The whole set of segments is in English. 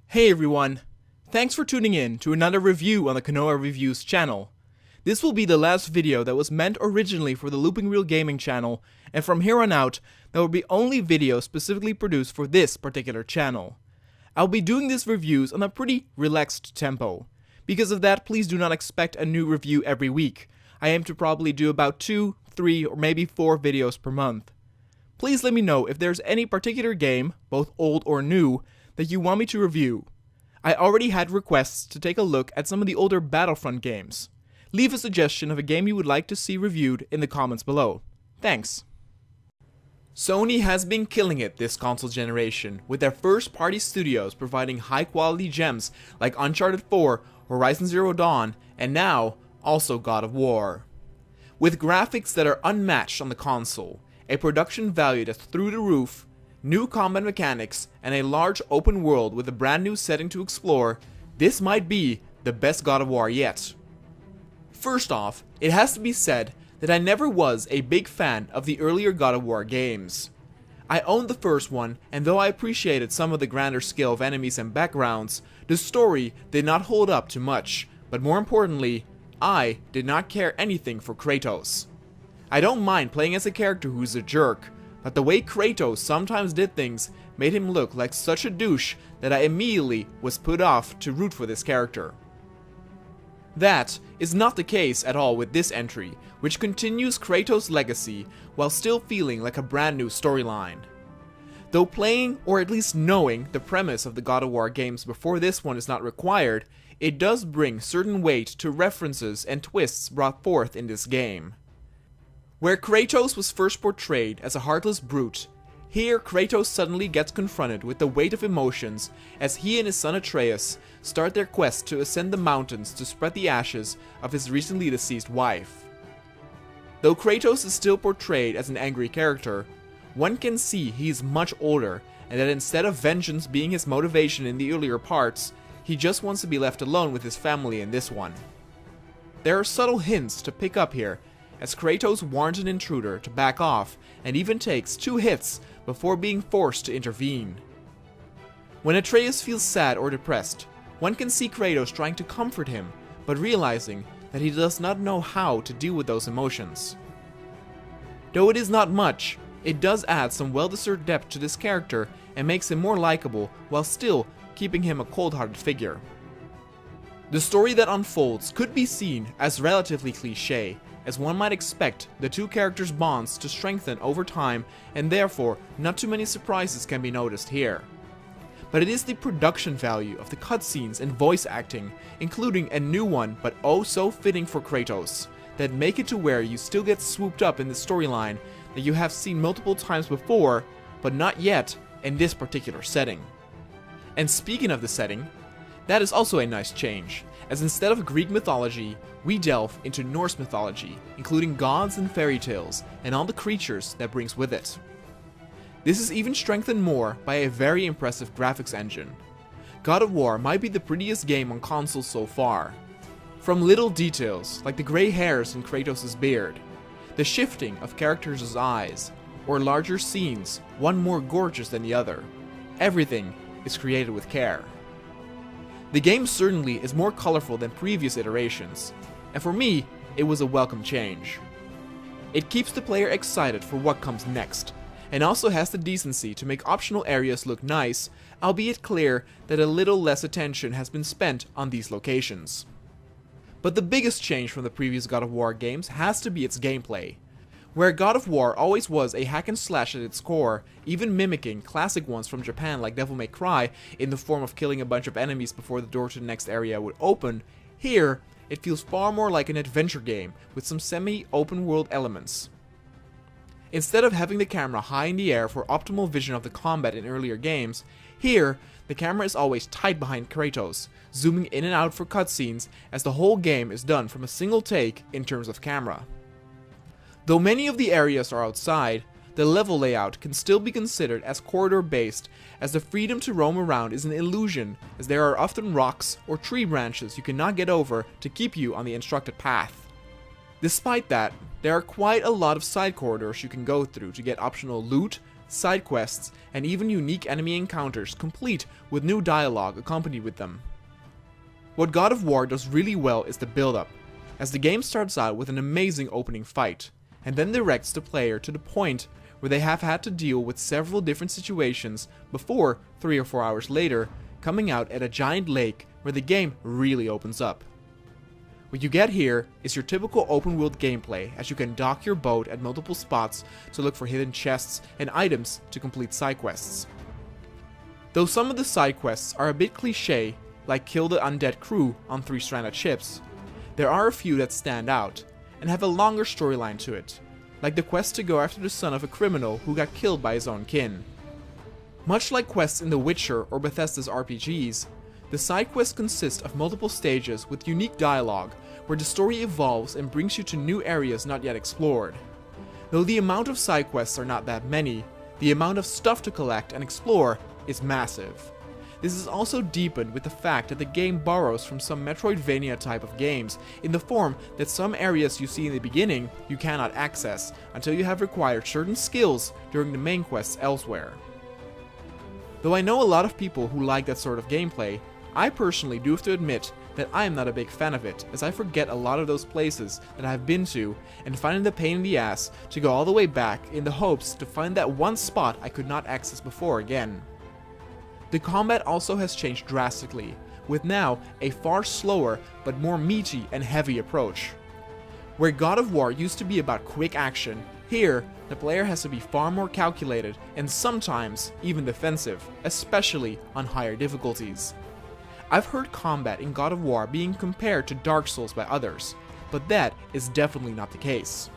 Hey everyone! Thanks for tuning in to another review on the Konoha Reviews channel. This will be the last video that was meant originally for the Looping Reel Gaming channel, and from here on out, there will be only videos specifically produced for this particular channel. I'll be doing these reviews on a pretty relaxed tempo. Because of that, please do not expect a new review every week. I aim to probably do about 2, 3, or maybe 4 videos per month. Please let me know if there's any particular game, both old or new, that you want me to review. I already had requests to take a look at some of the older Battlefront games. Leave a suggestion of a game you would like to see reviewed in the comments below. Thanks! Sony has been killing it this console generation, with their first-party studios providing high-quality gems like Uncharted 4, Horizon Zero Dawn, and now, also God of War. With graphics that are unmatched on the console, a production value that's through the roof, new combat mechanics, and a large open world with a brand new setting to explore, this might be the best God of War yet. First off, it has to be said that I never was a big fan of the earlier God of War games. I owned the first one, and though I appreciated some of the grander scale of enemies and backgrounds, the story did not hold up to much, but more importantly, I did not care anything for Kratos. I don't mind playing as a character who's a jerk, but the way Kratos sometimes did things made him look like such a douche that I immediately was put off to root for this character. That is not the case at all with this entry, which continues Kratos' legacy while still feeling like a brand new storyline. Though playing, or at least knowing, the premise of the God of War games before this one is not required, it does bring certain weight to references and twists brought forth in this game. Where Kratos was first portrayed as a heartless brute, here Kratos suddenly gets confronted with the weight of emotions as he and his son Atreus start their quest to ascend the mountains to spread the ashes of his recently deceased wife. Though Kratos is still portrayed as an angry character, one can see he is much older and that instead of vengeance being his motivation in the earlier parts, he just wants to be left alone with his family in this one. There are subtle hints to pick up here, as Kratos warns an intruder to back off and even takes 2 hits before being forced to intervene. When Atreus feels sad or depressed, one can see Kratos trying to comfort him, but realizing that he does not know how to deal with those emotions. Though it is not much, it does add some well-deserved depth to this character and makes him more likable while still keeping him a cold-hearted figure. The story that unfolds could be seen as relatively cliché, as one might expect the two characters' bonds to strengthen over time, and therefore not too many surprises can be noticed here. But it is the production value of the cutscenes and voice acting, including a new one but oh so fitting for Kratos, that make it to where you still get swooped up in the storyline that you have seen multiple times before, but not yet in this particular setting. And speaking of the setting, that is also a nice change, as instead of Greek mythology, we delve into Norse mythology, including gods and fairy tales, and all the creatures that brings with it. This is even strengthened more by a very impressive graphics engine. God of War might be the prettiest game on consoles so far. From little details, like the grey hairs in Kratos' beard, the shifting of characters' eyes, or larger scenes, one more gorgeous than the other, everything is created with care. The game certainly is more colorful than previous iterations, and for me, it was a welcome change. It keeps the player excited for what comes next, and also has the decency to make optional areas look nice, albeit clear that a little less attention has been spent on these locations. But the biggest change from the previous God of War games has to be its gameplay. Where God of War always was a hack and slash at its core, even mimicking classic ones from Japan like Devil May Cry in the form of killing a bunch of enemies before the door to the next area would open, here it feels far more like an adventure game with some semi-open world elements. Instead of having the camera high in the air for optimal vision of the combat in earlier games, here the camera is always tight behind Kratos, zooming in and out for cutscenes as the whole game is done from a single take in terms of camera. Though many of the areas are outside, the level layout can still be considered as corridor-based, as the freedom to roam around is an illusion, as there are often rocks or tree branches you cannot get over to keep you on the instructed path. Despite that, there are quite a lot of side corridors you can go through to get optional loot, side quests, and even unique enemy encounters complete with new dialogue accompanied with them. What God of War does really well is the build-up, as the game starts out with an amazing opening fight, and then directs the player to the point where they have had to deal with several different situations before, 3 or 4 hours later, coming out at a giant lake where the game really opens up. What you get here is your typical open world gameplay, as you can dock your boat at multiple spots to look for hidden chests and items to complete side quests. Though some of the side quests are a bit cliche, like kill the undead crew on 3 stranded ships, there are a few that stand out and have a longer storyline to it, like the quest to go after the son of a criminal who got killed by his own kin. Much like quests in The Witcher or Bethesda's RPGs, the side quests consist of multiple stages with unique dialogue where the story evolves and brings you to new areas not yet explored. Though the amount of side quests are not that many, the amount of stuff to collect and explore is massive. This is also deepened with the fact that the game borrows from some Metroidvania type of games in the form that some areas you see in the beginning you cannot access until you have acquired certain skills during the main quests elsewhere. Though I know a lot of people who like that sort of gameplay, I personally do have to admit that I am not a big fan of it, as I forget a lot of those places that I've been to and find it a pain in the ass to go all the way back in the hopes to find that one spot I could not access before again. The combat also has changed drastically, with now a far slower but more meaty and heavy approach. Where God of War used to be about quick action, here the player has to be far more calculated and sometimes even defensive, especially on higher difficulties. I've heard combat in God of War being compared to Dark Souls by others, but that is definitely not the case.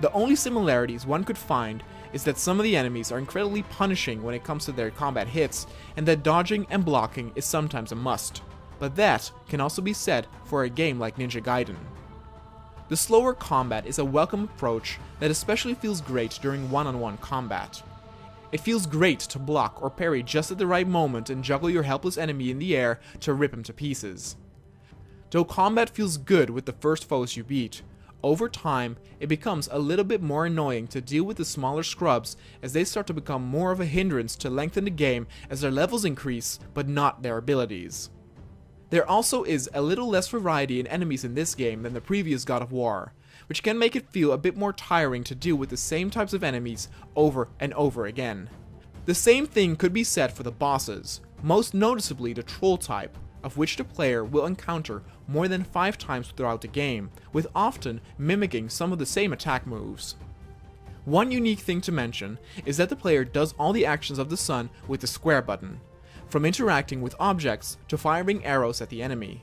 The only similarities one could find is that some of the enemies are incredibly punishing when it comes to their combat hits, and that dodging and blocking is sometimes a must, but that can also be said for a game like Ninja Gaiden. The slower combat is a welcome approach that especially feels great during one-on-one combat. It feels great to block or parry just at the right moment and juggle your helpless enemy in the air to rip him to pieces. Though combat feels good with the first foes you beat, over time it becomes a little bit more annoying to deal with the smaller scrubs as they start to become more of a hindrance to lengthen the game as their levels increase, but not their abilities. There also is a little less variety in enemies in this game than the previous God of War, which can make it feel a bit more tiring to deal with the same types of enemies over and over again. The same thing could be said for the bosses, most noticeably the troll type, of which the player will encounter more than 5 times throughout the game, with often mimicking some of the same attack moves. One unique thing to mention is that the player does all the actions of the sun with the square button, from interacting with objects to firing arrows at the enemy.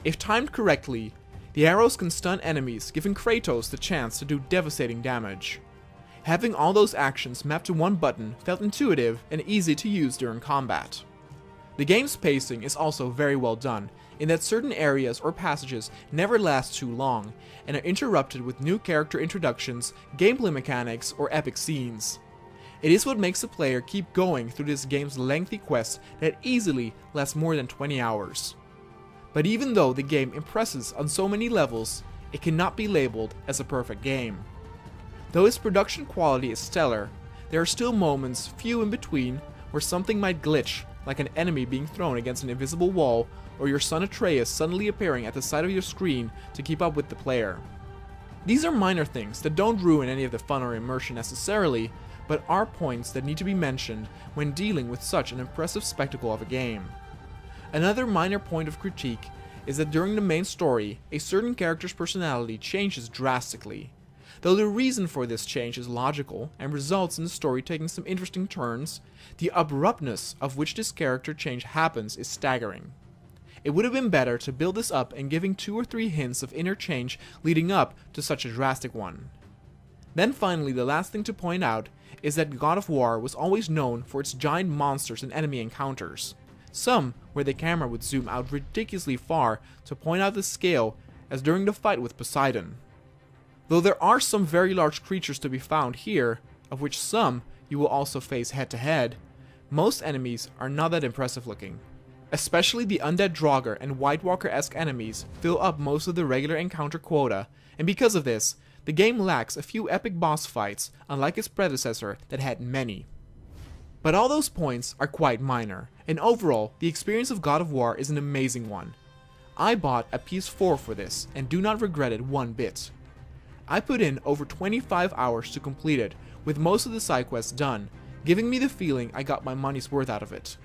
If timed correctly, the arrows can stun enemies, giving Kratos the chance to do devastating damage. Having all those actions mapped to one button felt intuitive and easy to use during combat. The game's pacing is also very well done, in that certain areas or passages never last too long, and are interrupted with new character introductions, gameplay mechanics, or epic scenes. It is what makes the player keep going through this game's lengthy quest that easily lasts more than 20 hours. But even though the game impresses on so many levels, it cannot be labeled as a perfect game. Though its production quality is stellar, there are still moments, few in between, where something might glitch, like an enemy being thrown against an invisible wall, or your son Atreus suddenly appearing at the side of your screen to keep up with the player. These are minor things that don't ruin any of the fun or immersion necessarily, but are points that need to be mentioned when dealing with such an impressive spectacle of a game. Another minor point of critique is that during the main story, a certain character's personality changes drastically. Though the reason for this change is logical and results in the story taking some interesting turns, the abruptness of which this character change happens is staggering. It would have been better to build this up and giving 2 or 3 hints of inner change leading up to such a drastic one. Then finally, the last thing to point out is that God of War was always known for its giant monsters and enemy encounters. Some where the camera would zoom out ridiculously far to point out the scale, as during the fight with Poseidon. Though there are some very large creatures to be found here, of which some you will also face head to head, most enemies are not that impressive looking. Especially the undead Draugr and White Walker-esque enemies fill up most of the regular encounter quota, and because of this, the game lacks a few epic boss fights, unlike its predecessor that had many. But all those points are quite minor, and overall, the experience of God of War is an amazing one. I bought a PS4 for this, and do not regret it one bit. I put in over 25 hours to complete it, with most of the side quests done, giving me the feeling I got my money's worth out of it.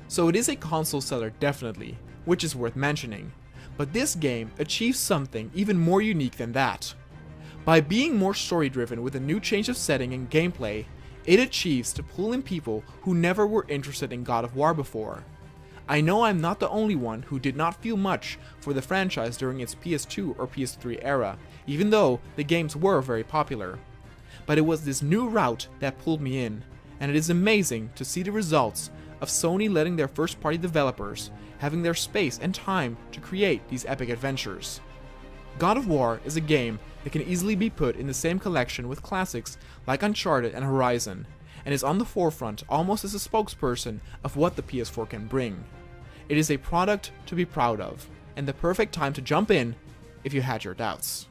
So it is a console seller definitely, which is worth mentioning, but this game achieves something even more unique than that. By being more story driven with a new change of setting and gameplay, it achieves to pull in people who never were interested in God of War before. I know I'm not the only one who did not feel much for the franchise during its PS2 or PS3 era, even though the games were very popular. But it was this new route that pulled me in, and it is amazing to see the results of Sony letting their first party developers having their space and time to create these epic adventures. God of War is a game that can easily be put in the same collection with classics like Uncharted and Horizon, and is on the forefront almost as a spokesperson of what the PS4 can bring. It is a product to be proud of, and the perfect time to jump in if you had your doubts.